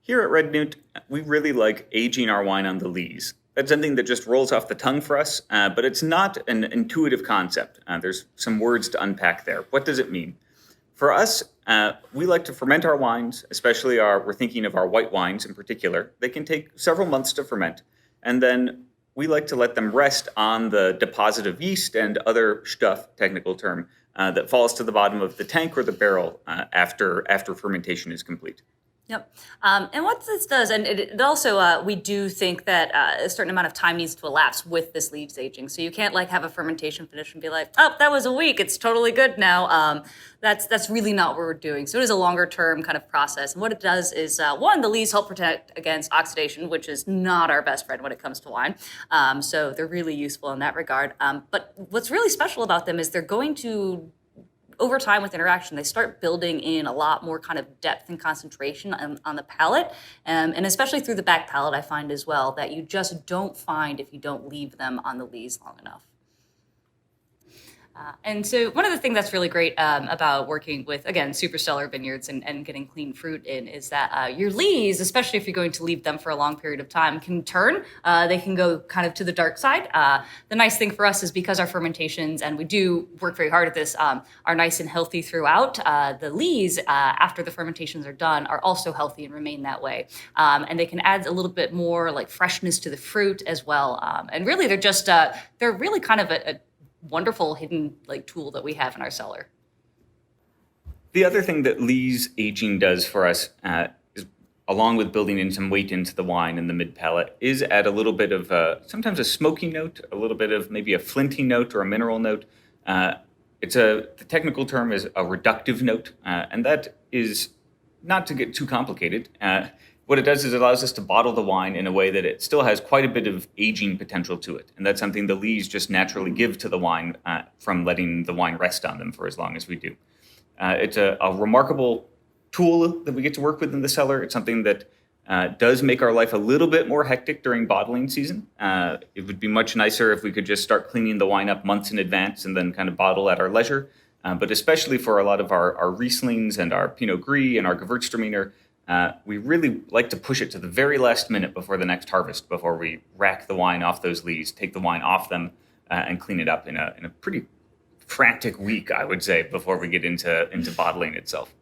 Here at Red Newt, we really like aging our wine on the lees. That's something that just rolls off the tongue for us, but it's not an intuitive concept. There's some words to unpack there. What does it mean? For us, we like to ferment our wines, especially we're thinking of our white wines in particular. They can take several months to ferment, and then we like to let them rest on the deposit of yeast and other stuff, technical term, that falls to the bottom of the tank or the barrel after fermentation is complete. Yep. And what this does, and it also, we do think that a certain amount of time needs to elapse with this lees aging. So you can't have a fermentation finish and be like, oh, that was a week. It's totally good now. That's really not what we're doing. So it is a longer term kind of process. And what it does is, one, the lees help protect against oxidation, which is not our best friend when it comes to wine. So they're really useful in that regard. But what's really special about them is they're going to over time with interaction, they start building in a lot more kind of depth and concentration on the palate. And especially through the back palate, I find as well that you just don't find if you don't leave them on the lees long enough. And so one of the things that's really great about working with, again, super Cellar vineyards and getting clean fruit in is that your lees, especially if you're going to leave them for a long period of time, can turn. They can go kind of to the dark side. The nice thing for us is because our fermentations, and we do work very hard at this, are nice and healthy throughout, the lees, after the fermentations are done, are also healthy and remain that way. And they can add a little bit more freshness to the fruit as well. And really, they're really kind of a wonderful hidden tool that we have in our cellar. The other thing that lees aging does for us, is, along with building in some weight into the wine in the mid palate, is add a little bit of sometimes a smoky note, a little bit of maybe a flinty note or a mineral note. The technical term is a reductive note, and that is not to get too complicated. What it does is it allows us to bottle the wine in a way that it still has quite a bit of aging potential to it. And that's something the lees just naturally give to the wine from letting the wine rest on them for as long as we do. It's a remarkable tool that we get to work with in the cellar. It's something that does make our life a little bit more hectic during bottling season. It would be much nicer if we could just start cleaning the wine up months in advance and then kind of bottle at our leisure. But especially for a lot of our Rieslings and our Pinot Gris and our Gewürztraminer, we really like to push it to the very last minute before the next harvest, before we rack the wine off those lees, take the wine off them, and clean it up in a pretty frantic week, I would say, before we get into bottling itself.